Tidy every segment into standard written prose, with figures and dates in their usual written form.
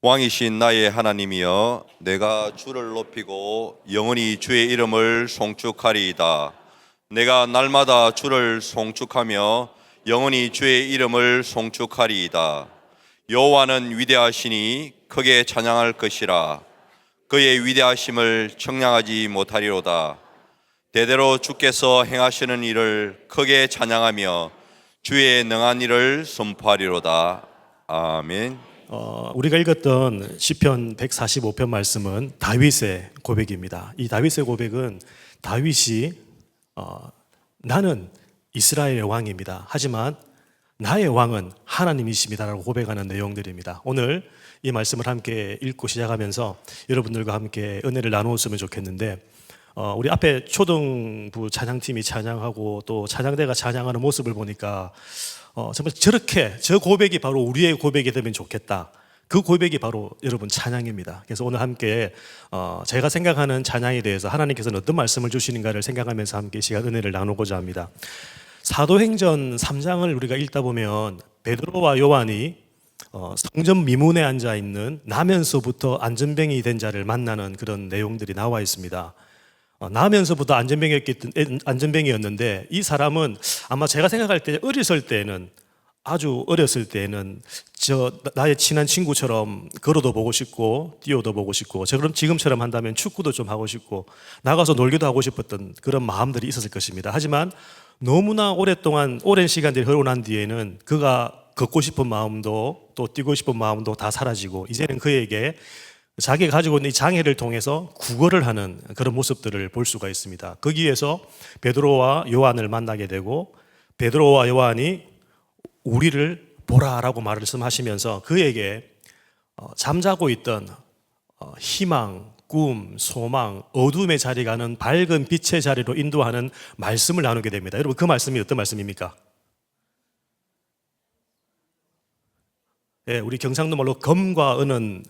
왕이신 나의 하나님이여, 내가 주를 높이고 영원히 주의 이름을 송축하리이다. 내가 날마다 주를 송축하며 영원히 주의 이름을 송축하리이다. 여호와는 위대하시니 크게 찬양할 것이라. 그의 위대하심을 청량하지 못하리로다. 대대로 주께서 행하시는 일을 크게 찬양하며 주의 능한 일을 선포하리로다. 아멘. 우리가 읽었던 시편 145편 말씀은 다윗의 고백입니다. 이 다윗의 고백은 다윗이 나는 이스라엘의 왕입니다. 하지만 나의 왕은 하나님이십니다라고 고백하는 내용들입니다. 오늘 이 말씀을 함께 읽고 시작하면서 여러분들과 함께 은혜를 나누었으면 좋겠는데, 우리 앞에 초등부 찬양팀이 찬양하고 또 찬양대가 찬양하는 모습을 보니까 정말 저렇게 저 고백이 바로 우리의 고백이 되면 좋겠다. 그 고백이 바로 여러분 찬양입니다. 그래서 오늘 함께 제가 생각하는 찬양에 대해서 하나님께서는 어떤 말씀을 주시는가를 생각하면서 함께 시간 은혜를 나누고자 합니다. 사도행전 3장을 우리가 읽다 보면 베드로와 요한이 성전 미문에 앉아 있는 나면서부터 안전뱅이 된 자를 만나는 그런 내용들이 나와 있습니다. 나면서부터 안전뱅이였는데 이 사람은 아마 제가 생각할 때 어렸을 때는 아주 어렸을 때는 나의 친한 친구처럼 걸어도 보고 싶고 뛰어도 보고 싶고 그럼 지금처럼 한다면 축구도 좀 하고 싶고 나가서 놀기도 하고 싶었던 그런 마음들이 있었을 것입니다. 하지만 너무나 오랜 시간들이 흐르고 난 뒤에는 그가 걷고 싶은 마음도 또 뛰고 싶은 마음도 다 사라지고 이제는 그에게 자기가 가지고 있는 이 장애를 통해서 구걸을 하는 그런 모습들을 볼 수가 있습니다. 거기에서 베드로와 요한을 만나게 되고 베드로와 요한이 우리를 보라라고 말씀하시면서 그에게 잠자고 있던 희망, 꿈, 소망, 어둠의 자리 가는 밝은 빛의 자리로 인도하는 말씀을 나누게 됩니다. 여러분 그 말씀이 어떤 말씀입니까? 예, 우리 경상도 말로 금과 은은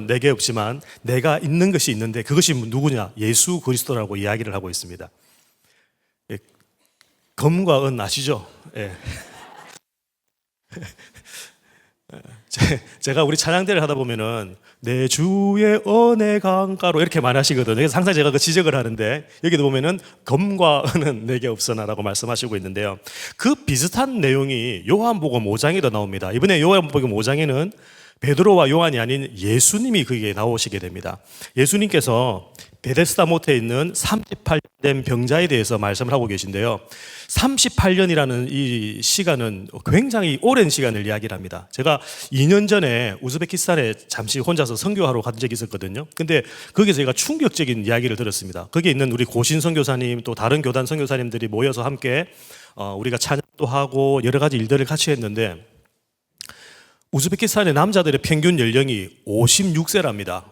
내게 없지만 내가 있는 것이 있는데 그것이 누구냐? 예수 그리스도라고 이야기를 하고 있습니다. 예, 금과 은 아시죠? 예. 제가 우리 찬양대를 하다 보면은 내 주의 은혜 강가로 이렇게 말하시거든요. 그래서 항상 제가 그 지적을 하는데 여기도 보면은 금과 은은 내게 없으나라고 말씀하시고 있는데요. 그 비슷한 내용이 요한복음 5장에도 나옵니다. 이번에 요한복음 5장에는 베드로와 요한이 아닌 예수님이 거기에 나오시게 됩니다. 예수님께서 베데스다 모태에 있는 38년 된 병자에 대해서 말씀을 하고 계신데요. 38년이라는 이 시간은 굉장히 오랜 시간을 이야기를 합니다. 제가 2년 전에 우즈베키스탄에 잠시 혼자서 선교하러 간 적이 있었거든요. 근데 거기서 제가 충격적인 이야기를 들었습니다. 거기에 있는 우리 고신 선교사님 또 다른 교단 선교사님들이 모여서 함께 우리가 찬양도 하고 여러 가지 일들을 같이 했는데 우즈베키스탄의 남자들의 평균 연령이 56세랍니다.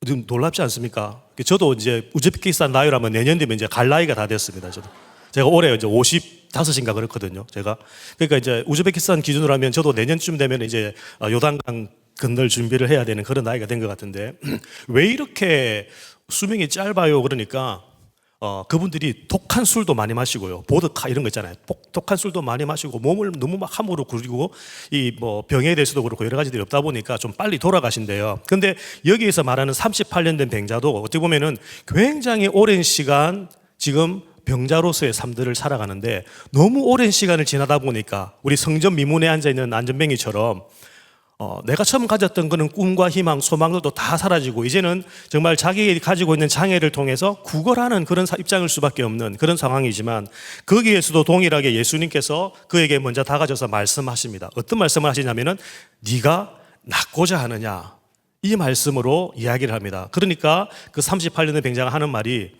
좀 놀랍지 않습니까? 저도 이제 우즈베키스탄 나이라면 내년 되면 이제 갈 나이가 다 됐습니다. 제가 올해 이제 55인가 그렇거든요. 그러니까 이제 우즈베키스탄 기준으로 하면 저도 내년쯤 되면 이제 요단강 건널 준비를 해야 되는 그런 나이가 된 것 같은데 왜 이렇게 수명이 짧아요? 그러니까 그분들이 독한 술도 많이 마시고요. 보드카 이런 거 있잖아요. 독한 술도 많이 마시고 몸을 너무 막 함으로 굴리고 이 병에 대해서도 그렇고 여러 가지들이 없다 보니까 좀 빨리 돌아가신대요. 근데 여기에서 말하는 38년 된 병자도 어떻게 보면은 굉장히 오랜 시간 지금 병자로서의 삶들을 살아가는데 너무 오랜 시간을 지나다 보니까 우리 성전 미문에 앉아있는 안전뱅이처럼 내가 처음 가졌던 그런 꿈과 희망, 소망들도 다 사라지고 이제는 정말 자기 가지고 있는 장애를 통해서 구걸하는 그런 입장일 수밖에 없는 그런 상황이지만 거기에서도 동일하게 예수님께서 그에게 먼저 다가져서 말씀하십니다. 어떤 말씀을 하시냐면은 네가 낫고자 하느냐 이 말씀으로 이야기를 합니다. 그러니까 그 38년의 병자가 하는 말이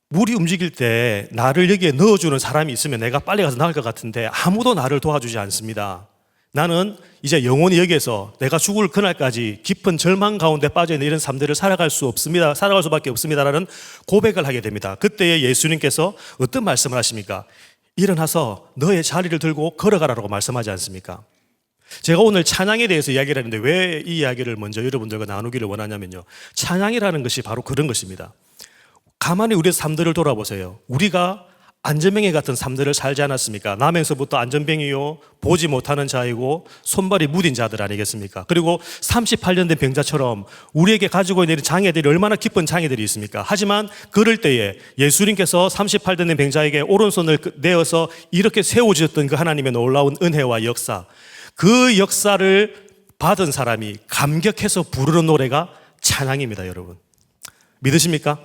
물이 움직일 때 나를 여기에 넣어주는 사람이 있으면 내가 빨리 가서 나을 것 같은데 아무도 나를 도와주지 않습니다. 나는 이제 영원히 여기에서 내가 죽을 그날까지 깊은 절망 가운데 빠져있는 이런 삶들을 살아갈 수밖에 없습니다라는 고백을 하게 됩니다. 그때에 예수님께서 어떤 말씀을 하십니까? 일어나서 너의 자리를 들고 걸어가라고 말씀하지 않습니까? 제가 오늘 찬양에 대해서 이야기를 하는데 왜 이 이야기를 먼저 여러분들과 나누기를 원하냐면요. 찬양이라는 것이 바로 그런 것입니다. 가만히 우리의 삶들을 돌아보세요. 우리가 안전뱅이 같은 삶들을 살지 않았습니까? 나면서부터 안전뱅이요, 보지 못하는 자이고 손발이 무딘 자들 아니겠습니까? 그리고 38년 된 병자처럼 우리에게 가지고 있는 장애들이 얼마나 깊은 장애들이 있습니까? 하지만 그럴 때에 예수님께서 38년 된 병자에게 오른손을 내어서 이렇게 세워주셨던 그 하나님의 놀라운 은혜와 역사, 그 역사를 받은 사람이 감격해서 부르는 노래가 찬양입니다, 여러분. 믿으십니까?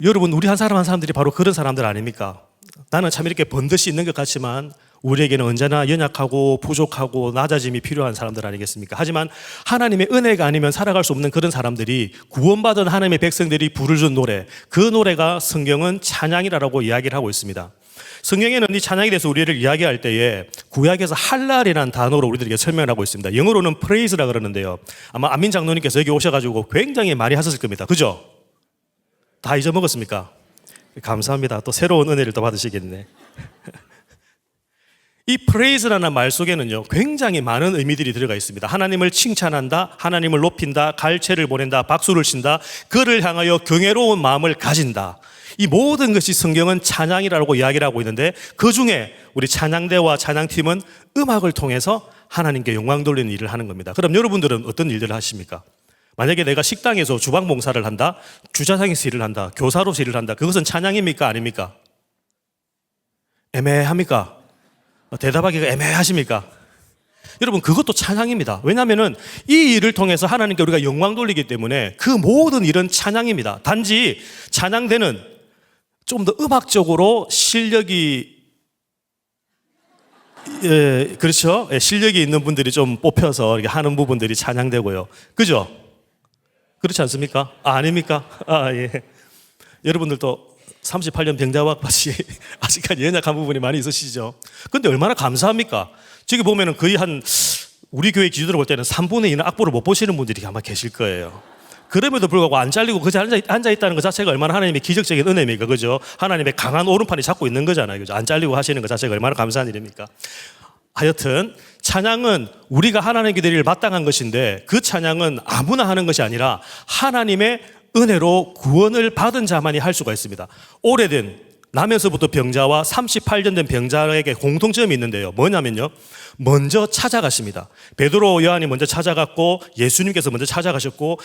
여러분, 우리 한 사람 한 사람들이 바로 그런 사람들 아닙니까? 나는 참 이렇게 번듯이 있는 것 같지만 우리에게는 언제나 연약하고 부족하고 낮아짐이 필요한 사람들 아니겠습니까? 하지만 하나님의 은혜가 아니면 살아갈 수 없는 그런 사람들이 구원받은 하나님의 백성들이 부르는 노래, 그 노래가 성경은 찬양이라고 이야기를 하고 있습니다. 성경에는 이 찬양에 대해서 우리를 이야기할 때에 구약에서 할랄이라는 단어로 우리들에게 설명을 하고 있습니다. 영어로는 praise라 그러는데요. 아마 안민 장로님께서 여기 오셔가지고 굉장히 많이 하셨을 겁니다. 그죠? 다 잊어먹었습니까? 감사합니다. 또 새로운 은혜를 또 받으시겠네. 이 praise라는 말 속에는요, 굉장히 많은 의미들이 들어가 있습니다. 하나님을 칭찬한다, 하나님을 높인다, 갈채를 보낸다, 박수를 친다, 그를 향하여 경외로운 마음을 가진다. 이 모든 것이 성경은 찬양이라고 이야기를 하고 있는데, 그 중에 우리 찬양대와 찬양팀은 음악을 통해서 하나님께 영광 돌리는 일을 하는 겁니다. 그럼 여러분들은 어떤 일들을 하십니까? 만약에 내가 식당에서 주방 봉사를 한다, 주차장에서 일을 한다, 교사로서 일을 한다, 그것은 찬양입니까? 아닙니까? 애매합니까? 대답하기가 애매하십니까? 여러분, 그것도 찬양입니다. 왜냐하면 이 일을 통해서 하나님께 우리가 영광 돌리기 때문에 그 모든 일은 찬양입니다. 단지 찬양대는 좀 더 음악적으로 실력이 그렇죠? 실력이 있는 분들이 좀 뽑혀서 이렇게 하는 부분들이 찬양되고요. 그죠? 그렇지 않습니까? 아닙니까? 예. 여러분들도 38년 병자와 같이 아직까지 연약한 부분이 많이 있으시죠? 근데 얼마나 감사합니까? 저기 보면은 거의 우리 교회 기준으로 볼 때는 3분의 2는 악보를 못 보시는 분들이 아마 계실 거예요. 그럼에도 불구하고 안 잘리고 그 자리에 앉아있다는 것 자체가 얼마나 하나님의 기적적인 은혜입니까? 그죠? 하나님의 강한 오른팔이 잡고 있는 거잖아요. 그죠? 안 잘리고 하시는 것 자체가 얼마나 감사한 일입니까? 하여튼 찬양은 우리가 하나님께 드릴 마땅한 것인데, 그 찬양은 아무나 하는 것이 아니라 하나님의 은혜로 구원을 받은 자만이 할 수가 있습니다. 오래된 나면서부터 병자와 38년 된 병자에게 공통점이 있는데요. 뭐냐면요, 먼저 찾아가십니다. 베드로 요한이 먼저 찾아갔고 예수님께서 먼저 찾아가셨고,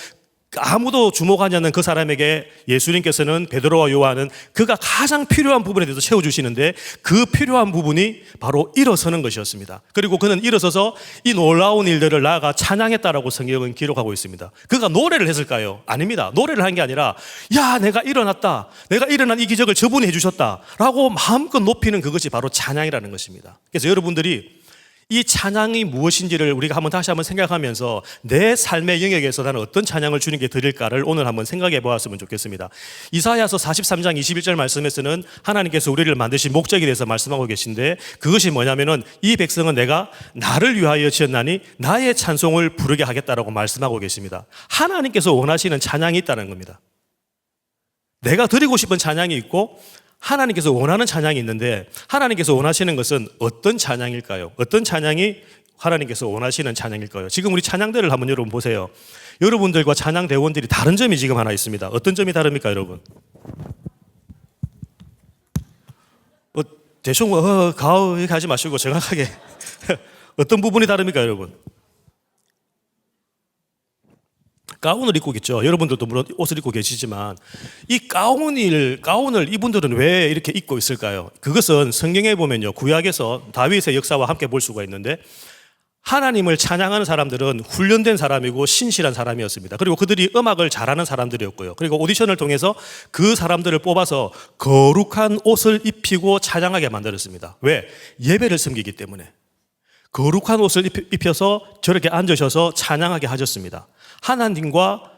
아무도 주목하지 않는 그 사람에게 예수님께서는, 베드로와 요한은 그가 가장 필요한 부분에 대해서 채워주시는데, 그 필요한 부분이 바로 일어서는 것이었습니다. 그리고 그는 일어서서 이 놀라운 일들을 나아가 찬양했다라고 성경은 기록하고 있습니다. 그가 노래를 했을까요? 아닙니다. 노래를 한 게 아니라, 야, 내가 일어났다, 내가 일어난 이 기적을 저분이 해주셨다 라고 마음껏 높이는 그것이 바로 찬양이라는 것입니다. 그래서 여러분들이 이 찬양이 무엇인지를 우리가 다시 한번 생각하면서 내 삶의 영역에서 나는 어떤 찬양을 주님께 드릴까를 오늘 한번 생각해 보았으면 좋겠습니다. 이사야서 43장 21절 말씀에서는 하나님께서 우리를 만드신 목적에 대해서 말씀하고 계신데, 그것이 뭐냐면은 이 백성은 내가 나를 위하여 지었나니 나의 찬송을 부르게 하겠다라고 말씀하고 계십니다. 하나님께서 원하시는 찬양이 있다는 겁니다. 내가 드리고 싶은 찬양이 있고 하나님께서 원하는 찬양이 있는데, 하나님께서 원하시는 것은 어떤 찬양일까요? 어떤 찬양이 하나님께서 원하시는 찬양일까요? 지금 우리 찬양대를 한번 여러분 보세요. 여러분들과 찬양대원들이 다른 점이 지금 하나 있습니다. 어떤 점이 다릅니까, 여러분? 대충 가오 이렇게 하지 마시고 정확하게 어떤 부분이 다릅니까, 여러분? 가운을 입고 있죠. 여러분들도 물론 옷을 입고 계시지만, 이 가운을 이분들은 왜 이렇게 입고 있을까요? 그것은 성경에 보면요, 구약에서 다윗의 역사와 함께 볼 수가 있는데, 하나님을 찬양하는 사람들은 훈련된 사람이고 신실한 사람이었습니다. 그리고 그들이 음악을 잘하는 사람들이었고요. 그리고 오디션을 통해서 그 사람들을 뽑아서 거룩한 옷을 입히고 찬양하게 만들었습니다. 왜? 예배를 섬기기 때문에. 거룩한 옷을 입혀서 저렇게 앉으셔서 찬양하게 하셨습니다. 하나님과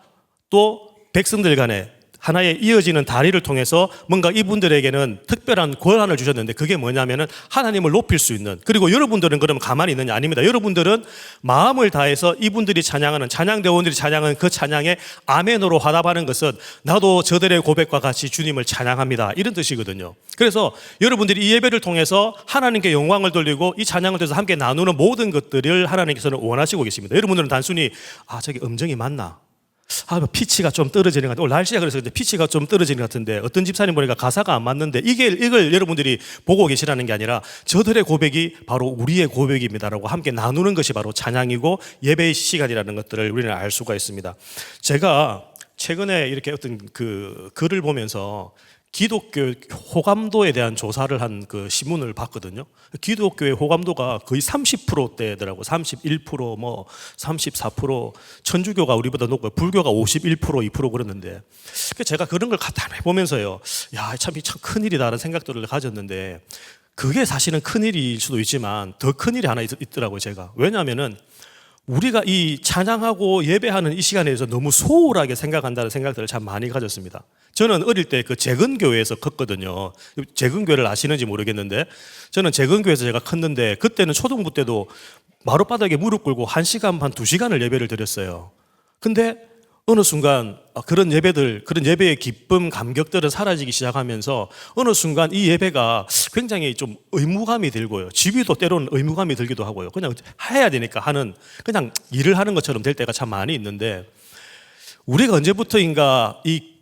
또 백성들 간에 하나의 이어지는 다리를 통해서 뭔가 이분들에게는 특별한 권한을 주셨는데, 그게 뭐냐면은 하나님을 높일 수 있는, 그리고 여러분들은 그러면 가만히 있느냐? 아닙니다. 여러분들은 마음을 다해서 이분들이 찬양하는, 찬양대원들이 찬양하는 그 찬양에 아멘으로 화답하는 것은 나도 저들의 고백과 같이 주님을 찬양합니다, 이런 뜻이거든요. 그래서 여러분들이 이 예배를 통해서 하나님께 영광을 돌리고 이 찬양을 통해서 함께 나누는 모든 것들을 하나님께서는 원하시고 계십니다. 여러분들은 단순히 저게 음정이 맞나? 피치가 좀 떨어지는 것 같아요. 오늘 날씨가 그래서 피치가 좀 떨어지는 것 같은데 어떤 집사님 보니까 가사가 안 맞는데 이걸 여러분들이 보고 계시라는 게 아니라 저들의 고백이 바로 우리의 고백입니다라고 함께 나누는 것이 바로 찬양이고 예배의 시간이라는 것들을 우리는 알 수가 있습니다. 제가 최근에 이렇게 어떤 그 글을 보면서 기독교 호감도에 대한 조사를 한 그 신문을 봤거든요. 기독교의 호감도가 거의 30%대더라고. 31%, 뭐 34%. 천주교가 우리보다 높고 불교가 51%, 2% 그랬는데 제가 그런 걸 가만히 보면서요. 야, 참 큰일이다라는 생각들을 가졌는데 그게 사실은 큰일일 수도 있지만 더 큰일이 하나 있더라고요, 제가. 왜냐하면은 우리가 이 찬양하고 예배하는 이 시간에 대해서 너무 소홀하게 생각한다는 생각들을 참 많이 가졌습니다. 저는 어릴 때 그 재건교회에서 컸거든요. 재건교회를 아시는지 모르겠는데 저는 재건교회에서 제가 컸는데 그때는 초등부 때도 마룻바닥에 무릎 꿇고 1시간 반, 2시간을 예배를 드렸어요. 근데 어느 순간 그런 예배의 기쁨, 감격들은 사라지기 시작하면서 어느 순간 이 예배가 굉장히 좀 의무감이 들고요. 지휘도 때로는 의무감이 들기도 하고요. 그냥 해야 되니까 그냥 일을 하는 것처럼 될 때가 참 많이 있는데 우리가 언제부터인가 이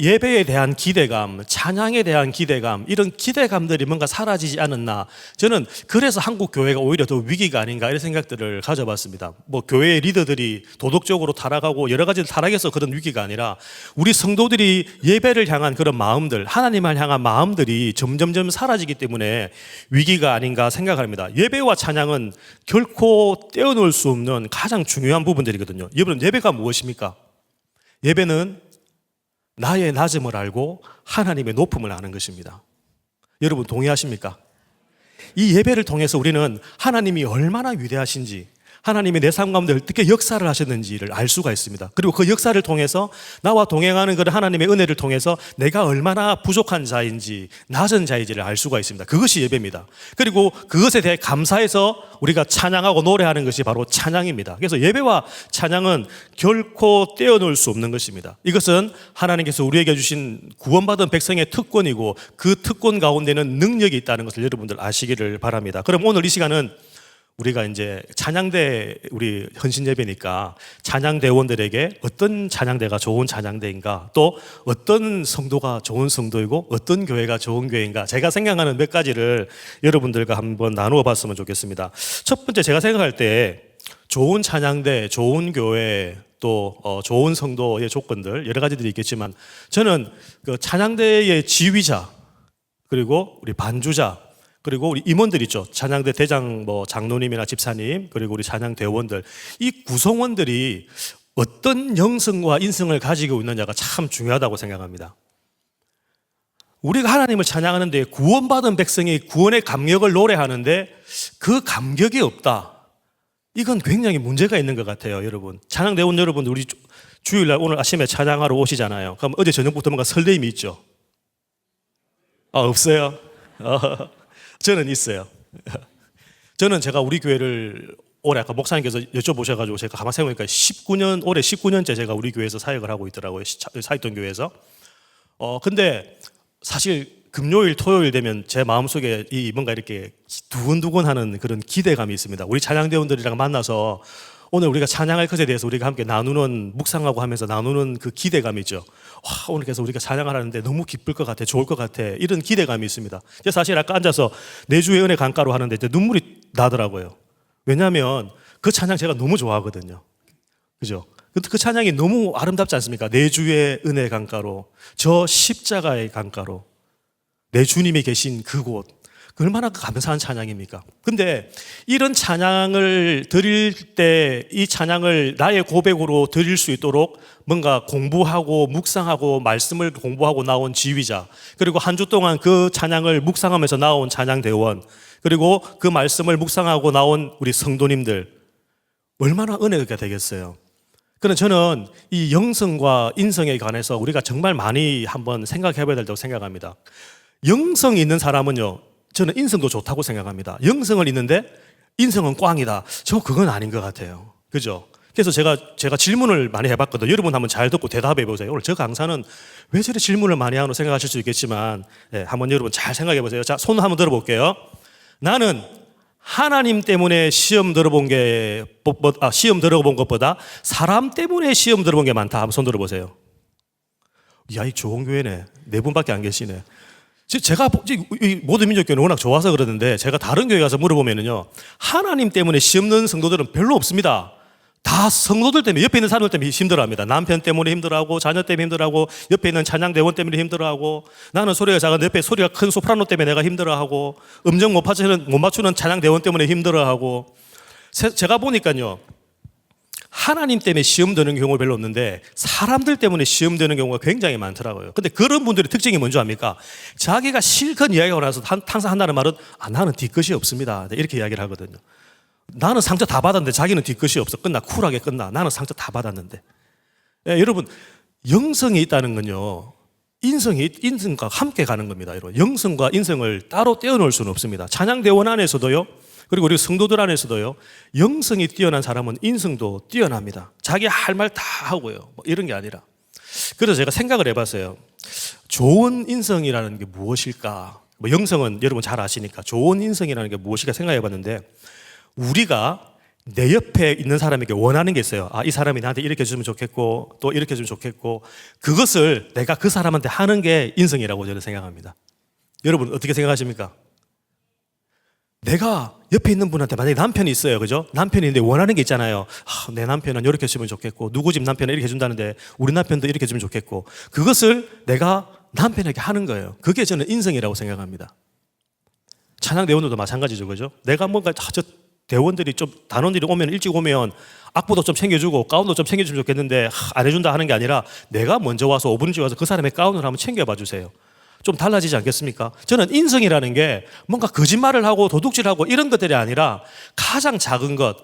예배에 대한 기대감, 찬양에 대한 기대감, 이런 기대감들이 뭔가 사라지지 않았나. 저는 그래서 한국 교회가 오히려 더 위기가 아닌가 이런 생각들을 가져봤습니다. 뭐 교회의 리더들이 도덕적으로 타락하고 여러 가지 타락해서 그런 위기가 아니라 우리 성도들이 예배를 향한 그런 마음들, 하나님을 향한 마음들이 점점점 사라지기 때문에 위기가 아닌가 생각합니다. 예배와 찬양은 결코 떼어놓을 수 없는 가장 중요한 부분들이거든요. 여러분, 예배가 무엇입니까? 예배는 나의 낮음을 알고 하나님의 높음을 아는 것입니다. 여러분 동의하십니까? 이 예배를 통해서 우리는 하나님이 얼마나 위대하신지, 하나님이 내 삶 가운데 어떻게 역사를 하셨는지를 알 수가 있습니다. 그리고 그 역사를 통해서 나와 동행하는 그런 하나님의 은혜를 통해서 내가 얼마나 부족한 자인지, 낮은 자인지를 알 수가 있습니다. 그것이 예배입니다. 그리고 그것에 대해 감사해서 우리가 찬양하고 노래하는 것이 바로 찬양입니다. 그래서 예배와 찬양은 결코 떼어놓을 수 없는 것입니다. 이것은 하나님께서 우리에게 주신 구원받은 백성의 특권이고 그 특권 가운데는 능력이 있다는 것을 여러분들 아시기를 바랍니다. 그럼 오늘 이 시간은 우리가 이제 찬양대, 우리 헌신 예배니까 찬양대원들에게 어떤 찬양대가 좋은 찬양대인가, 또 어떤 성도가 좋은 성도이고 어떤 교회가 좋은 교회인가, 제가 생각하는 몇 가지를 여러분들과 한번 나누어 봤으면 좋겠습니다. 첫 번째, 제가 생각할 때 좋은 찬양대, 좋은 교회, 또 좋은 성도의 조건들 여러 가지들이 있겠지만 저는 그 찬양대의 지휘자, 그리고 우리 반주자, 그리고 우리 임원들 있죠. 찬양대 대장 장로님이나 집사님, 그리고 우리 찬양대원들, 이 구성원들이 어떤 영성과 인성을 가지고 있느냐가 참 중요하다고 생각합니다. 우리가 하나님을 찬양하는데 구원받은 백성이 구원의 감격을 노래하는데 그 감격이 없다. 이건 굉장히 문제가 있는 것 같아요, 여러분. 찬양대원 여러분, 우리 주일날 오늘 아침에 찬양하러 오시잖아요. 그럼 어제 저녁부터 뭔가 설레임이 있죠? 없어요? 저는 있어요. 저는 제가 우리 교회를 올해 아까 목사님께서 여쭤보셔가지고 제가 가만 생각해보니까 올해 19년째 제가 우리 교회에서 사역을 하고 있더라고요. 사익동 교회에서. 근데 사실 금요일, 토요일 되면 제 마음속에 이 뭔가 이렇게 두근두근하는 그런 기대감이 있습니다. 우리 찬양대원들이랑 만나서 오늘 우리가 찬양할 것에 대해서 우리가 함께 나누는, 묵상하고 하면서 나누는 그 기대감이 있죠. 오늘 그래서 우리가 찬양을 하는데 너무 기쁠 것 같아, 좋을 것 같아, 이런 기대감이 있습니다. 사실 아까 앉아서 내주의 은혜 강가로 하는데 이제 눈물이 나더라고요. 왜냐하면 그 찬양 제가 너무 좋아하거든요. 그죠? 그 찬양이 너무 아름답지 않습니까? 내주의 은혜 강가로, 저 십자가의 강가로, 내 주님이 계신 그곳, 얼마나 감사한 찬양입니까? 근데 이런 찬양을 드릴 때 이 찬양을 나의 고백으로 드릴 수 있도록 뭔가 공부하고 묵상하고 말씀을 공부하고 나온 지휘자, 그리고 한 주 동안 그 찬양을 묵상하면서 나온 찬양대원, 그리고 그 말씀을 묵상하고 나온 우리 성도님들, 얼마나 은혜가 되겠어요. 그래서 저는 이 영성과 인성에 관해서 우리가 정말 많이 한번 생각해 봐야 된다고 생각합니다. 영성이 있는 사람은요, 저는 인성도 좋다고 생각합니다. 영성을 있는데 인성은 꽝이다. 그건 아닌 것 같아요. 그죠? 그래서 제가 질문을 많이 해봤거든요. 여러분 한번 잘 듣고 대답해 보세요. 오늘 저 강사는 왜 저래 질문을 많이 하노 생각하실 수 있겠지만, 한번 여러분 잘 생각해 보세요. 자, 손 한번 들어볼게요. 나는 하나님 때문에 시험 들어본 것보다 사람 때문에 시험 들어본 게 많다. 한번 손 들어보세요. 야, 이 좋은 교회네. 네 분밖에 안 계시네. 제가 이 모든 민족교회는 워낙 좋아서 그러는데 제가 다른 교회 가서 물어보면요, 하나님 때문에 시험 넣는 성도들은 별로 없습니다. 다 성도들 때문에, 옆에 있는 사람들 때문에 힘들어합니다. 남편 때문에 힘들어하고, 자녀 때문에 힘들어하고, 옆에 있는 찬양대원 때문에 힘들어하고, 나는 소리가 작은데 옆에 소리가 큰 소프라노 때문에 내가 힘들어하고, 음정 못 맞추는 찬양대원 때문에 힘들어하고. 제가 보니까요, 하나님 때문에 시험 드는 경우가 별로 없는데 사람들 때문에 시험 드는 경우가 굉장히 많더라고요. 근데 그런 분들의 특징이 뭔지 압니까? 자기가 실컷 이야기하고 나서 항상 한다는 말은 나는 뒤끝이 없습니다. 이렇게 이야기를 하거든요. 나는 상처 다 받았는데 자기는 뒤끝이 없어. 쿨하게 끝나. 나는 상처 다 받았는데. 여러분, 영성이 있다는 건요, 인성과 함께 가는 겁니다. 여러분, 영성과 인성을 따로 떼어놓을 수는 없습니다. 찬양대원 안에서도요, 그리고 우리 성도들 안에서도요, 영성이 뛰어난 사람은 인성도 뛰어납니다. 자기 할 말 다 하고요. 이런 게 아니라. 그래서 제가 생각을 해봤어요. 좋은 인성이라는 게 무엇일까? 영성은 여러분 잘 아시니까 좋은 인성이라는 게 무엇일까 생각해봤는데, 우리가 내 옆에 있는 사람에게 원하는 게 있어요. 이 사람이 나한테 이렇게 해주면 좋겠고, 또 이렇게 해주면 좋겠고, 그것을 내가 그 사람한테 하는 게 인성이라고 저는 생각합니다. 여러분 어떻게 생각하십니까? 내가 옆에 있는 분한테 만약에 남편이 있어요, 그죠? 남편이 있는데 원하는 게 있잖아요. 내 남편은 이렇게 해주면 좋겠고, 누구 집 남편은 이렇게 해준다는데 우리 남편도 이렇게 해주면 좋겠고, 그것을 내가 남편에게 하는 거예요. 그게 저는 인성이라고 생각합니다. 찬양대원들도 마찬가지죠, 그죠? 내가 뭔가 저 대원들이 좀, 단원들이 오면 일찍 오면 악보도 좀 챙겨주고 가운도 좀 챙겨주면 좋겠는데 안 해준다 하는 게 아니라 내가 먼저 와서 5분 일찍 와서 그 사람의 가운을 한번 챙겨봐 주세요. 좀 달라지지 않겠습니까? 저는 인성이라는 게 뭔가 거짓말을 하고 도둑질하고 이런 것들이 아니라 가장 작은 것,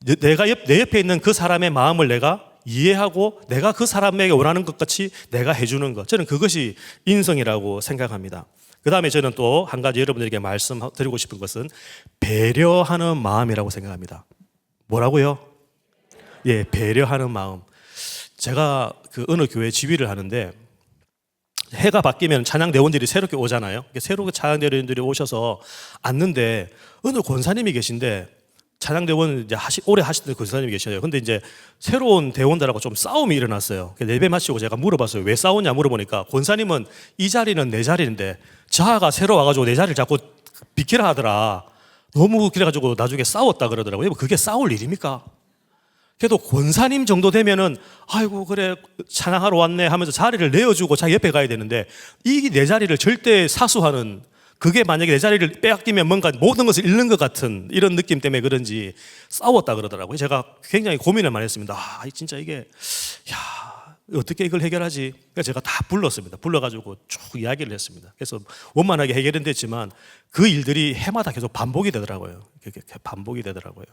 내 옆에 있는 그 사람의 마음을 내가 이해하고 내가 그 사람에게 원하는 것 같이 내가 해주는 것, 저는 그것이 인성이라고 생각합니다. 그 다음에 저는 또 한 가지 여러분들에게 말씀드리고 싶은 것은 배려하는 마음이라고 생각합니다. 뭐라고요? 예, 배려하는 마음. 제가 그 어느 교회 지휘를 하는데 해가 바뀌면 찬양대원들이 새롭게 오잖아요. 새롭게 찬양대원들이 오셔서 앉는데 어느 권사님이 계신데, 찬양대원 이제 오래 하시던 권사님이 계셔요. 근데 이제 새로운 대원들하고 좀 싸움이 일어났어요. 예배 마치고 제가 물어봤어요. 왜 싸우냐 물어보니까 권사님은 이 자리는 내 자리인데 자아가 새로 와가지고 내 자리를 자꾸 비키라 하더라. 너무 그래가지고 나중에 싸웠다 그러더라고요. 그게 싸울 일입니까? 그래도 권사님 정도 되면은 아이고 그래 찬양하러 왔네 하면서 자리를 내어주고 자기 옆에 가야 되는데, 이 내 자리를 절대 사수하는, 그게 만약에 내 자리를 빼앗기면 뭔가 모든 것을 잃는 것 같은 이런 느낌 때문에 그런지 싸웠다 그러더라고요. 제가 굉장히 고민을 많이 했습니다. 진짜 이게 어떻게 이걸 해결하지? 그래서 제가 다 불렀습니다. 불러가지고 쭉 이야기를 했습니다. 그래서 원만하게 해결은 됐지만 그 일들이 해마다 계속 반복이 되더라고요. 반복이 되더라고요.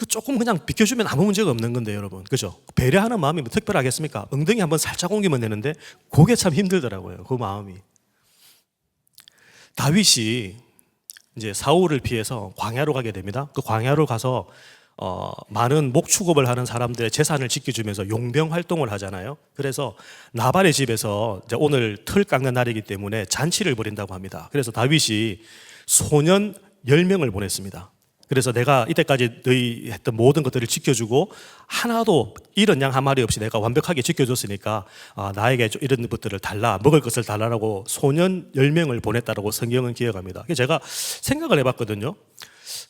조금 그냥 비켜주면 아무 문제가 없는 건데 여러분, 그죠? 배려하는 마음이 뭐 특별하겠습니까? 엉덩이 한번 살짝 옮기면 되는데 그게 참 힘들더라고요. 그 마음이. 다윗이 이제 사울을 피해서 광야로 가게 됩니다. 그 광야로 가서 많은 목축업을 하는 사람들의 재산을 지켜주면서 용병 활동을 하잖아요. 그래서 나발의 집에서 이제 오늘 틀 깎는 날이기 때문에 잔치를 벌인다고 합니다. 그래서 다윗이 소년 10명을 보냈습니다. 그래서 내가 이때까지 너희 했던 모든 것들을 지켜주고 하나도 잃은 양 한 마리 없이 내가 완벽하게 지켜줬으니까 나에게 이런 것들을 달라, 먹을 것을 달라라고 소년 10명을 보냈다라고 성경은 기억합니다. 제가 생각을 해봤거든요.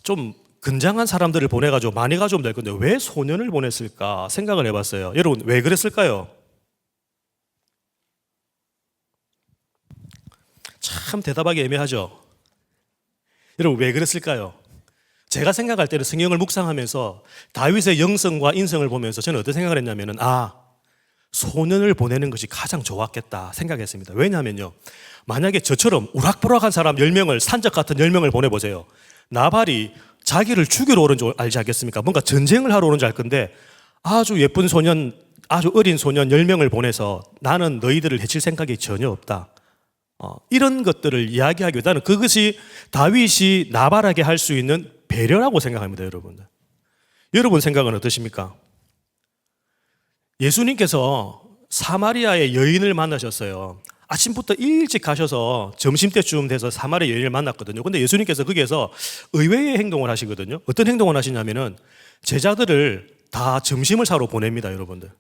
좀 건장한 사람들을 보내가지고 많이 가져오면 될 건데 왜 소년을 보냈을까 생각을 해봤어요. 여러분 왜 그랬을까요? 참 대답하기 애매하죠. 여러분 왜 그랬을까요? 제가 생각할 때는 성경을 묵상하면서 다윗의 영성과 인성을 보면서 저는 어떤 생각을 했냐면은 소년을 보내는 것이 가장 좋았겠다 생각했습니다. 왜냐하면요, 만약에 저처럼 우락부락한 사람 10명을, 산적 같은 10명을 보내보세요. 나발이 자기를 죽이러 오는 줄 알지 않겠습니까? 뭔가 전쟁을 하러 오는 줄 알 건데 아주 예쁜 소년, 아주 어린 소년 10명을 보내서 나는 너희들을 해칠 생각이 전혀 없다, 이런 것들을 이야기하기 위해 나는 그것이 다윗이 나발에게 할 수 있는 배려라고 생각합니다. 여러분 생각은 어떠십니까? 예수님께서 사마리아의 여인을 만나셨어요. 아침부터 일찍 가셔서 점심때쯤 돼서 사마리아 여인을 만났거든요. 근데 예수님께서 거기에서 의외의 행동을 하시거든요. 어떤 행동을 하시냐면은 제자들을 다 점심을 사러 보냅니다, 여러분들.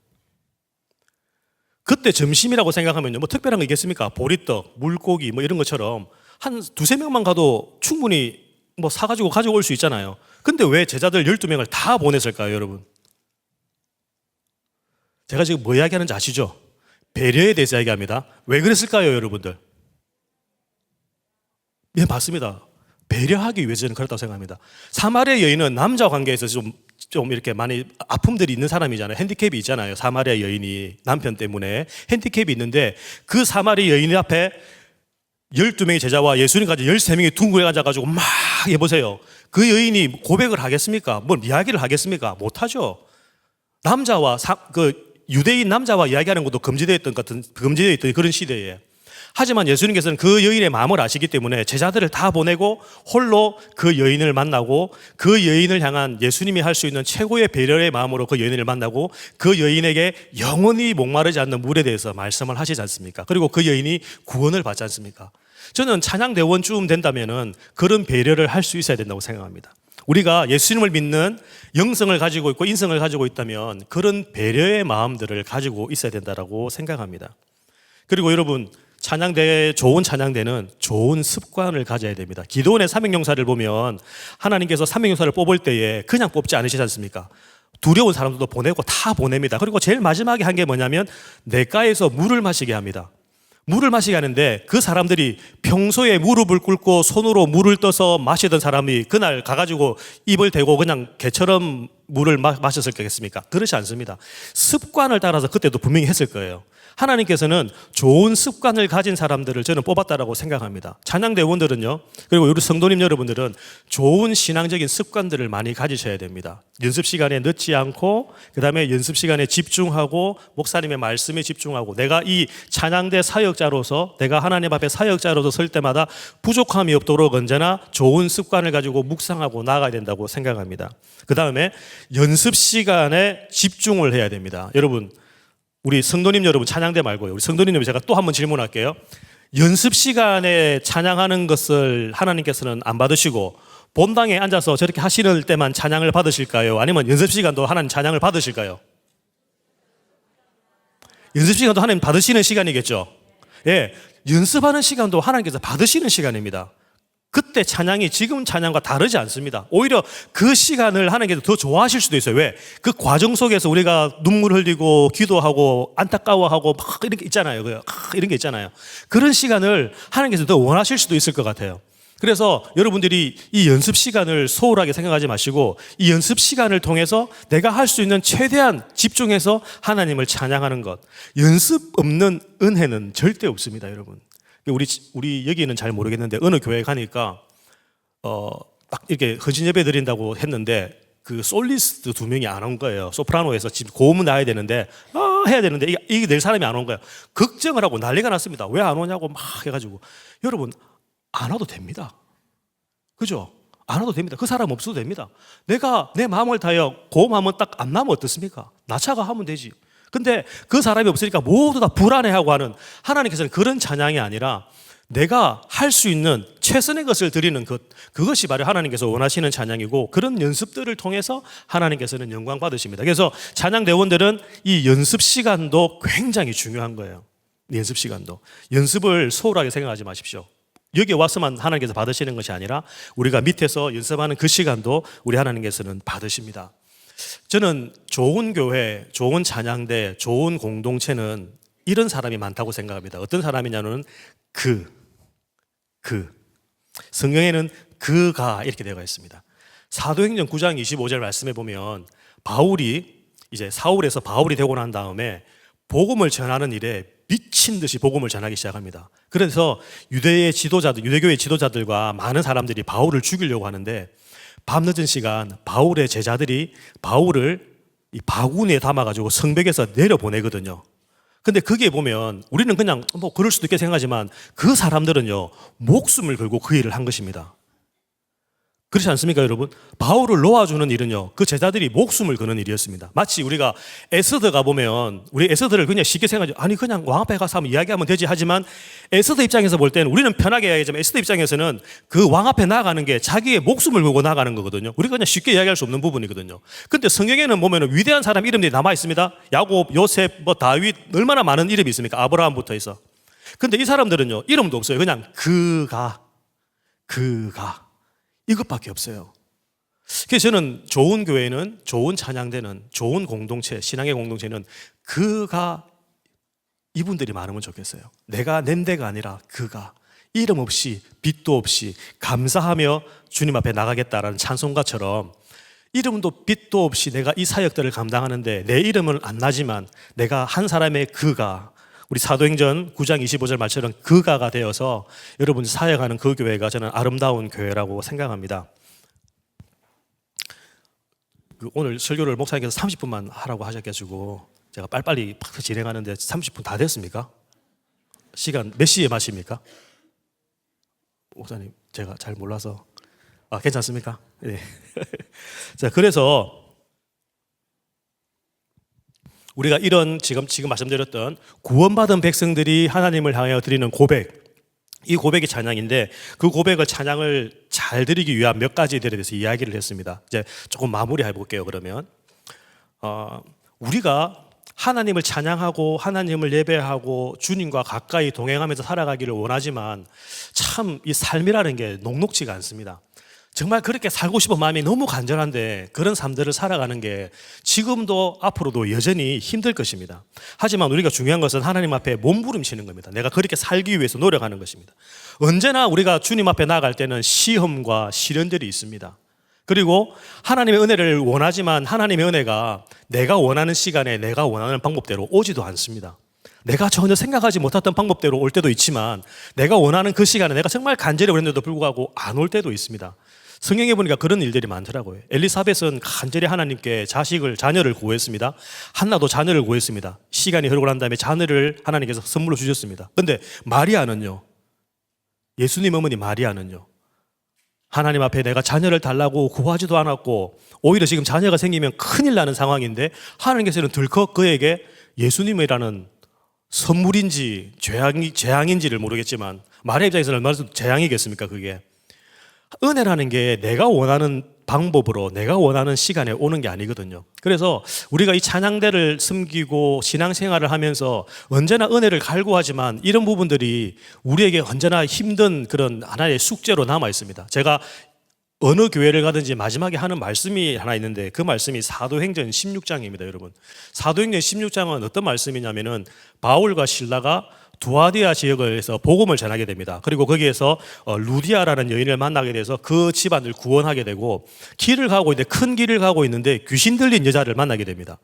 그때 점심이라고 생각하면요, 뭐 특별한 거 있겠습니까? 보리떡, 물고기 뭐 이런 것처럼 한 두세 명만 가도 충분히 뭐 사가지고 가져올 수 있잖아요. 근데 왜 제자들 12명을 다 보냈을까요, 여러분? 제가 지금 뭐 이야기하는지 아시죠? 배려에 대해서 이야기합니다. 왜 그랬을까요, 여러분들? 예, 맞습니다. 배려하기 위해서 저는 그렇다고 생각합니다. 사마리아 여인은 남자 관계에서 좀 이렇게 많이 아픔들이 있는 사람이잖아요. 핸디캡이 있잖아요. 사마리아 여인이 남편 때문에 핸디캡이 있는데 그 사마리아 여인 앞에 12명의 제자와 예수님까지 13명이 둥그레 앉아가지고 막 해보세요. 그 여인이 고백을 하겠습니까? 뭐 이야기를 하겠습니까? 못하죠. 남자와 유대인 남자와 이야기하는 것도 금지되어 있던 그런 시대에. 하지만 예수님께서는 그 여인의 마음을 아시기 때문에 제자들을 다 보내고 홀로 그 여인을 만나고 그 여인을 향한 예수님이 할 수 있는 최고의 배려의 마음으로 그 여인을 만나고 그 여인에게 영원히 목마르지 않는 물에 대해서 말씀을 하시지 않습니까? 그리고 그 여인이 구원을 받지 않습니까? 저는 찬양대원쯤 된다면은 그런 배려를 할 수 있어야 된다고 생각합니다. 우리가 예수님을 믿는 영성을 가지고 있고 인성을 가지고 있다면 그런 배려의 마음들을 가지고 있어야 된다고 생각합니다. 그리고 여러분, 좋은 찬양대는 좋은 습관을 가져야 됩니다. 기도원의 삼행용사를 보면 하나님께서 삼행용사를 뽑을 때에 그냥 뽑지 않으시지 않습니까? 두려운 사람들도 보내고 다 보냅니다. 그리고 제일 마지막에 한 게 뭐냐면 냇가에서 물을 마시게 합니다. 물을 마시게 하는데 그 사람들이 평소에 무릎을 꿇고 손으로 물을 떠서 마시던 사람이 그날 가가지고 입을 대고 그냥 개처럼 물을 마셨을 거겠습니까? 그렇지 않습니다. 습관을 따라서 그때도 분명히 했을 거예요. 하나님께서는 좋은 습관을 가진 사람들을 저는 뽑았다라고 생각합니다. 찬양대원들은요, 그리고 우리 성도님 여러분들은 좋은 신앙적인 습관들을 많이 가지셔야 됩니다. 연습 시간에 늦지 않고, 그 다음에 연습 시간에 집중하고, 목사님의 말씀에 집중하고, 내가 이 찬양대 사역자로서, 내가 하나님 앞에 사역자로서 설 때마다 부족함이 없도록 언제나 좋은 습관을 가지고 묵상하고 나아가야 된다고 생각합니다. 그 다음에 연습 시간에 집중을 해야 됩니다. 여러분, 우리 성도님 여러분, 찬양대 말고요, 우리 성도님 여러분, 제가 또 한 번 질문할게요. 연습 시간에 찬양하는 것을 하나님께서는 안 받으시고 본당에 앉아서 저렇게 하시는 때만 찬양을 받으실까요? 아니면 연습 시간도 하나님 찬양을 받으실까요? 연습 시간도 하나님 받으시는 시간이겠죠. 예, 연습하는 시간도 하나님께서 받으시는 시간입니다. 그때 찬양이 지금 찬양과 다르지 않습니다. 오히려 그 시간을 하나님께서 더 좋아하실 수도 있어요. 왜? 그 과정 속에서 우리가 눈물 흘리고 기도하고 안타까워하고 막 이런 게 있잖아요. 이런 게 있잖아요. 그런 시간을 하나님께서 더 원하실 수도 있을 것 같아요. 그래서 여러분들이 이 연습 시간을 소홀하게 생각하지 마시고 이 연습 시간을 통해서 내가 할 수 있는 최대한 집중해서 하나님을 찬양하는 것. 연습 없는 은혜는 절대 없습니다, 여러분. 우리 여기는 잘 모르겠는데 어느 교회 가니까 딱 이렇게 헌신 예배 드린다고 했는데 그 솔리스트 2명이 안 온 거예요. 소프라노에서 지금 고음은 나야 되는데 해야 되는데 이게 낼 사람이 안 온 거예요. 걱정을 하고 난리가 났습니다. 왜 안 오냐고 막 해가지고. 여러분, 안 와도 됩니다. 그죠? 안 와도 됩니다. 그 사람 없어도 됩니다. 내가 내 마음을 다하여 고음하면 딱 안 나면 어떻습니까? 나차가 하면 되지. 근데 그 사람이 없으니까 모두 다 불안해하고 하는, 하나님께서는 그런 찬양이 아니라 내가 할 수 있는 최선의 것을 드리는 그것이 바로 하나님께서 원하시는 찬양이고, 그런 연습들을 통해서 하나님께서는 영광 받으십니다. 그래서 찬양대원들은 이 연습 시간도 굉장히 중요한 거예요. 연습 시간도. 연습을 소홀하게 생각하지 마십시오. 여기 와서만 하나님께서 받으시는 것이 아니라 우리가 밑에서 연습하는 그 시간도 우리 하나님께서는 받으십니다. 저는 좋은 교회, 좋은 찬양대, 좋은 공동체는 이런 사람이 많다고 생각합니다. 어떤 사람이냐면 성경에는 그가 이렇게 되어 있습니다. 사도행전 9장 25절 말씀에 보면 바울이 이제 사울에서 바울이 되고 난 다음에 복음을 전하는 일에 미친 듯이 복음을 전하기 시작합니다. 그래서 유대교의 지도자들과 많은 사람들이 바울을 죽이려고 하는데 밤늦은 시간 바울의 제자들이 바울을 이 바구니에 담아가지고 성벽에서 내려보내거든요. 근데 그게 보면 우리는 그냥 뭐 그럴 수도 있게 생각하지만 그 사람들은요 목숨을 걸고 그 일을 한 것입니다. 그렇지 않습니까, 여러분? 바울을 놓아주는 일은요, 그 제자들이 목숨을 거는 일이었습니다. 마치 우리가 에스더 가보면, 우리 에스더를 그냥 쉽게 생각하죠. 아니, 그냥 왕 앞에 가서 한번 이야기하면 되지. 하지만 에스더 입장에서 볼 때는, 우리는 편하게 이야기하지만 에스더 입장에서는 그 왕 앞에 나아가는 게 자기의 목숨을 걸고 나가는 거거든요. 우리가 그냥 쉽게 이야기할 수 없는 부분이거든요. 근데 성경에는 보면 위대한 사람 이름들이 남아 있습니다. 야곱, 요셉, 다윗, 얼마나 많은 이름이 있습니까? 아브라함부터 해서. 근데 이 사람들은요, 이름도 없어요. 그냥 그가 이것밖에 없어요. 그래서 저는 좋은 교회는, 좋은 찬양대는, 좋은 공동체, 신앙의 공동체는 그가, 이분들이 많으면 좋겠어요. 내가 낸 데가 아니라 그가, 이름 없이 빛도 없이 감사하며 주님 앞에 나가겠다라는 찬송가처럼, 이름도 빛도 없이 내가 이 사역들을 감당하는데 내 이름은 안 나지만 내가 한 사람의 그가, 우리 사도행전 9장 25절 말처럼 그가가 되어서 여러분 사역하는 그 교회가 저는 아름다운 교회라고 생각합니다. 오늘 설교를 목사님께서 30분만 하라고 하셔가지고 제가 빨리빨리 팍 진행하는데 30분 다 됐습니까? 시간 몇 시에 마십니까? 목사님, 제가 잘 몰라서. 괜찮습니까? 네. 자, 그래서 우리가 이런 지금 말씀드렸던 구원받은 백성들이 하나님을 향하여 드리는 고백, 이 고백이 찬양인데 그 고백을 찬양을 잘 드리기 위한 몇 가지들에 대해서 이야기를 했습니다. 이제 조금 마무리해 볼게요. 그러면 우리가 하나님을 찬양하고 하나님을 예배하고 주님과 가까이 동행하면서 살아가기를 원하지만 참 이 삶이라는 게 녹록지가 않습니다. 정말 그렇게 살고 싶은 마음이 너무 간절한데 그런 삶들을 살아가는 게 지금도 앞으로도 여전히 힘들 것입니다. 하지만 우리가 중요한 것은 하나님 앞에 몸부림치는 겁니다. 내가 그렇게 살기 위해서 노력하는 것입니다. 언제나 우리가 주님 앞에 나아갈 때는 시험과 시련들이 있습니다. 그리고 하나님의 은혜를 원하지만 하나님의 은혜가 내가 원하는 시간에 내가 원하는 방법대로 오지도 않습니다. 내가 전혀 생각하지 못했던 방법대로 올 때도 있지만 내가 원하는 그 시간에 내가 정말 간절히 원했는데도 불구하고 안 올 때도 있습니다. 성경에 보니까 그런 일들이 많더라고요. 엘리사벳은 간절히 하나님께 자녀를 구했습니다. 한나도 자녀를 구했습니다. 시간이 흐르고 난 다음에 자녀를 하나님께서 선물로 주셨습니다. 그런데 마리아는요, 예수님 어머니 마리아는요, 하나님 앞에 내가 자녀를 달라고 구하지도 않았고 오히려 지금 자녀가 생기면 큰일 나는 상황인데 하나님께서는 덜컥 그에게 예수님이라는 선물인지 재앙인지를 모르겠지만 마리아 입장에서는 얼마나 재앙이겠습니까? 그게 은혜라는 게 내가 원하는 방법으로 내가 원하는 시간에 오는 게 아니거든요. 그래서 우리가 이 찬양대를 섬기고 신앙생활을 하면서 언제나 은혜를 갈구하지만 이런 부분들이 우리에게 언제나 힘든 그런 하나의 숙제로 남아 있습니다. 제가 어느 교회를 가든지 마지막에 하는 말씀이 하나 있는데 그 말씀이 사도행전 16장입니다, 여러분. 사도행전 16장은 어떤 말씀이냐면은 바울과 실라가 두아디아 지역에서 복음을 전하게 됩니다. 그리고 거기에서 루디아라는 여인을 만나게 돼서 그 집안을 구원하게 되고 큰 길을 가고 있는데 귀신 들린 여자를 만나게 됩니다.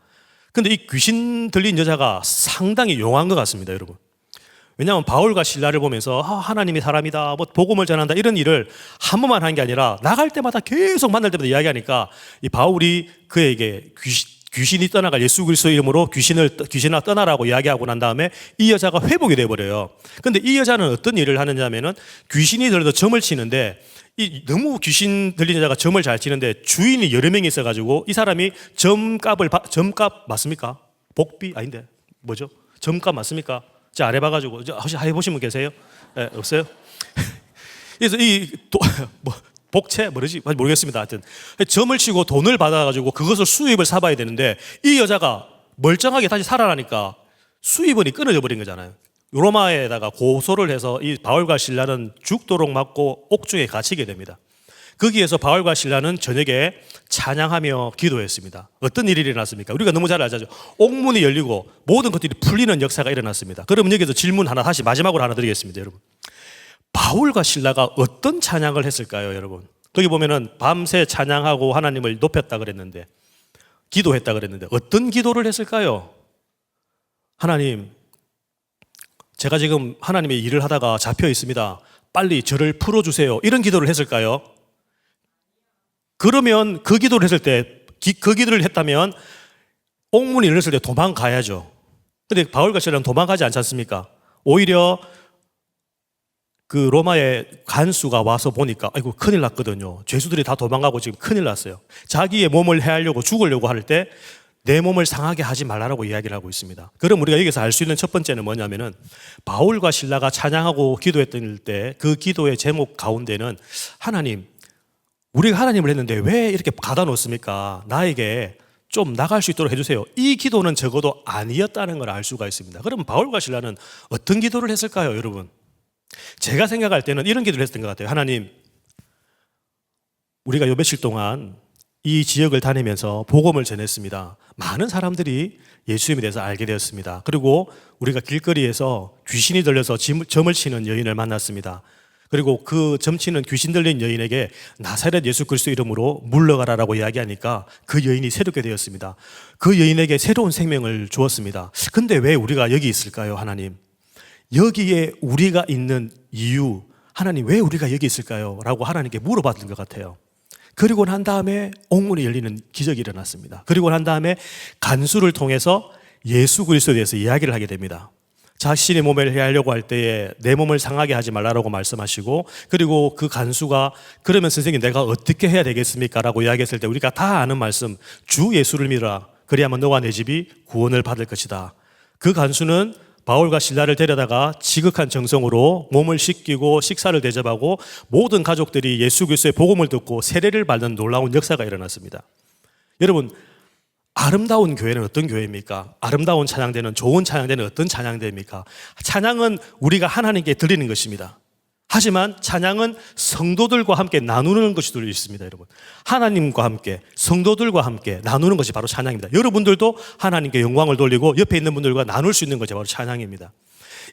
근데 이 귀신 들린 여자가 상당히 용한 것 같습니다, 여러분. 왜냐하면 바울과 실라를 보면서 하나님이 사람이다, 복음을 전한다 이런 일을 한 번만 한 게 아니라 나갈 때마다 계속 만날 때마다 이야기하니까 이 바울이 그에게 귀신이 떠나갈 예수 그리스도의 이름으로 귀신아 떠나라고 이야기하고 난 다음에 이 여자가 회복이 돼버려요. 근데 이 여자는 어떤 일을 하느냐면은 귀신이 들어도 점을 치는데 너무 귀신 들린 여자가 점을 잘 치는데 주인이 여러 명이 있어가지고 이 사람이 점값 맞습니까? 복비 아닌데 뭐죠? 점값 맞습니까? 제가 안 해봐가지고 혹시 해보신 분 계세요? 네, 없어요? 그래서 복채 뭐지 모르겠습니다. 하여튼 점을 치고 돈을 받아가지고 그것을 수입을 사봐야 되는데 이 여자가 멀쩡하게 다시 살아나니까 수입원이 끊어져 버린 거잖아요. 로마에다가 고소를 해서 이 바울과 실라는 죽도록 맞고 옥중에 갇히게 됩니다. 거기에서 바울과 실라는 저녁에 찬양하며 기도했습니다. 어떤 일이 일어났습니까? 우리가 너무 잘 알죠. 옥문이 열리고 모든 것들이 풀리는 역사가 일어났습니다. 그러면 여기서 질문 하나 다시 마지막으로 하나 드리겠습니다, 여러분. 바울과 실라가 어떤 찬양을 했을까요, 여러분? 거기 보면은 밤새 찬양하고 하나님을 높였다 그랬는데, 기도했다 그랬는데 어떤 기도를 했을까요? 하나님, 제가 지금 하나님의 일을 하다가 잡혀 있습니다. 빨리 저를 풀어주세요. 이런 기도를 했을까요? 그러면 그 기도를 했을 때, 그 기도를 했다면 옥문이 열렸을 때 도망가야죠. 근데 바울과 실라는 도망가지 않지 않습니까? 오히려 그 로마의 간수가 와서 보니까 아이고 큰일 났거든요. 죄수들이 다 도망가고 지금 큰일 났어요. 자기의 몸을 해하려고 죽으려고 할 때 내 몸을 상하게 하지 말라고 이야기를 하고 있습니다. 그럼 우리가 여기서 알 수 있는 첫 번째는 뭐냐면은 바울과 실라가 찬양하고 기도했던 때 그 기도의 제목 가운데는 하나님, 우리가 하나님을 했는데 왜 이렇게 가다 놓습니까? 나에게 좀 나갈 수 있도록 해주세요. 이 기도는 적어도 아니었다는 걸 알 수가 있습니다. 그럼 바울과 실라는 어떤 기도를 했을까요, 여러분? 제가 생각할 때는 이런 기도를 했던 것 같아요. 하나님, 우리가 요 며칠 동안 이 지역을 다니면서 복음을 전했습니다. 많은 사람들이 예수님에 대해서 알게 되었습니다. 그리고 우리가 길거리에서 귀신이 들려서 점을 치는 여인을 만났습니다. 그리고 그 점치는 귀신 들린 여인에게 나사렛 예수 그리스도 이름으로 물러가라라고 이야기하니까 그 여인이 새롭게 되었습니다. 그 여인에게 새로운 생명을 주었습니다. 근데 왜 우리가 여기 있을까요, 하나님? 여기에 우리가 있는 이유, 하나님 왜 우리가 여기 있을까요? 라고 하나님께 물어봤던 것 같아요. 그리고 난 다음에 옥문이 열리는 기적이 일어났습니다. 그리고 난 다음에 간수를 통해서 예수 그리스도에 대해서 이야기를 하게 됩니다. 자신의 몸을 해하려고 할 때에 내 몸을 상하게 하지 말라고 말씀하시고, 그리고 그 간수가 그러면 선생님 내가 어떻게 해야 되겠습니까? 라고 이야기했을 때 우리가 다 아는 말씀, 주 예수를 믿어라. 그리하면 너와 내 집이 구원을 받을 것이다. 그 간수는 바울과 실라를 데려다가 지극한 정성으로 몸을 씻기고 식사를 대접하고 모든 가족들이 예수 그리스도의 복음을 듣고 세례를 받는 놀라운 역사가 일어났습니다. 여러분, 아름다운 교회는 어떤 교회입니까? 아름다운 찬양대는, 좋은 찬양대는 어떤 찬양대입니까? 찬양은 우리가 하나님께 드리는 것입니다. 하지만 찬양은 성도들과 함께 나누는 것이 있습니다, 여러분. 하나님과 함께, 성도들과 함께 나누는 것이 바로 찬양입니다. 여러분들도 하나님께 영광을 돌리고 옆에 있는 분들과 나눌 수 있는 것이 바로 찬양입니다.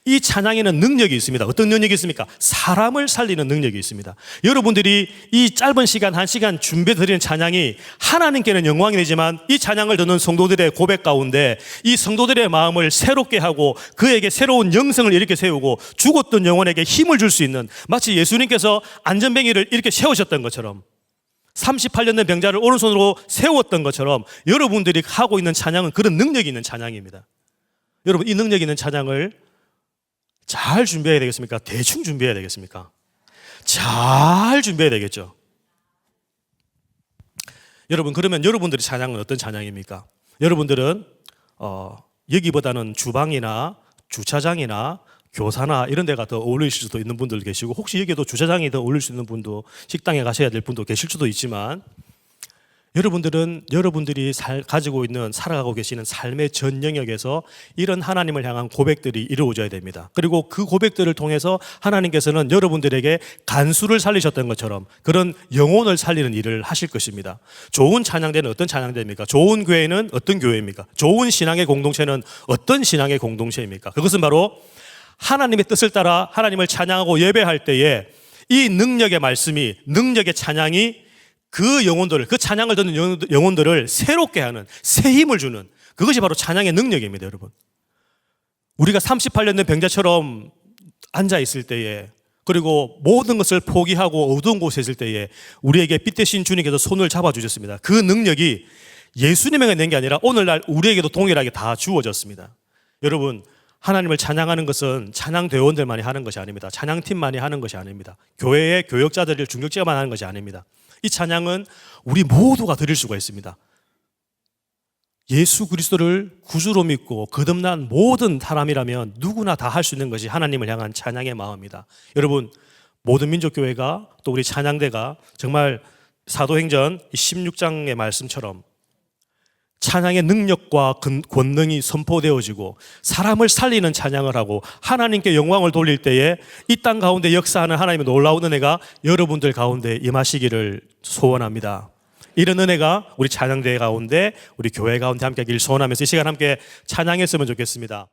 이 찬양에는 능력이 있습니다. 어떤 능력이 있습니까? 사람을 살리는 능력이 있습니다. 여러분들이 이 짧은 시간, 1시간 준비해드리는 찬양이 하나님께는 영광이 되지만 이 찬양을 듣는 성도들의 고백 가운데 이 성도들의 마음을 새롭게 하고 그에게 새로운 영성을 일으켜 세우고 죽었던 영혼에게 힘을 줄 수 있는, 마치 예수님께서 안전뱅이를 이렇게 세우셨던 것처럼 38년 된 병자를 오른손으로 세웠던 것처럼 여러분들이 하고 있는 찬양은 그런 능력이 있는 찬양입니다. 여러분, 이 능력 있는 찬양을 잘 준비해야 되겠습니까? 대충 준비해야 되겠습니까? 잘 준비해야 되겠죠. 여러분, 그러면 여러분들의 찬양은 어떤 찬양입니까? 여러분들은 여기보다는 주방이나 주차장이나 교사나 이런 데가 더 어울리실 수도 있는 분들 계시고, 혹시 여기도 주차장이 더 어울릴 수 있는 분도, 식당에 가셔야 될 분도 계실 수도 있지만, 여러분들은 여러분들이 가지고 있는, 살아가고 계시는 삶의 전 영역에서 이런 하나님을 향한 고백들이 이루어져야 됩니다. 그리고 그 고백들을 통해서 하나님께서는 여러분들에게 간수를 살리셨던 것처럼 그런 영혼을 살리는 일을 하실 것입니다. 좋은 찬양대는 어떤 찬양대입니까? 좋은 교회는 어떤 교회입니까? 좋은 신앙의 공동체는 어떤 신앙의 공동체입니까? 그것은 바로 하나님의 뜻을 따라 하나님을 찬양하고 예배할 때에 이 능력의 말씀이, 능력의 찬양이 그 영혼들을, 그 찬양을 듣는 영혼들을 새롭게 하는, 새 힘을 주는, 그것이 바로 찬양의 능력입니다, 여러분. 우리가 38년 된 병자처럼 앉아 있을 때에, 그리고 모든 것을 포기하고 어두운 곳에 있을 때에 우리에게 빛 대신 주님께서 손을 잡아주셨습니다. 그 능력이 예수님에게 낸 게 아니라 오늘날 우리에게도 동일하게 다 주어졌습니다. 여러분, 하나님을 찬양하는 것은 찬양대원들만이 하는 것이 아닙니다. 찬양팀만이 하는 것이 아닙니다. 교회의 교역자들, 중직자만 하는 것이 아닙니다. 이 찬양은 우리 모두가 드릴 수가 있습니다. 예수 그리스도를 구주로 믿고 거듭난 모든 사람이라면 누구나 다 할 수 있는 것이 하나님을 향한 찬양의 마음입니다. 여러분, 모든 민족교회가, 또 우리 찬양대가 정말 사도행전 16장의 말씀처럼 찬양의 능력과 권능이 선포되어지고 사람을 살리는 찬양을 하고 하나님께 영광을 돌릴 때에 이 땅 가운데 역사하는 하나님의 놀라운 은혜가 여러분들 가운데 임하시기를 소원합니다. 이런 은혜가 우리 찬양대 가운데, 우리 교회 가운데 함께 하기를 소원하면서 이 시간 함께 찬양했으면 좋겠습니다.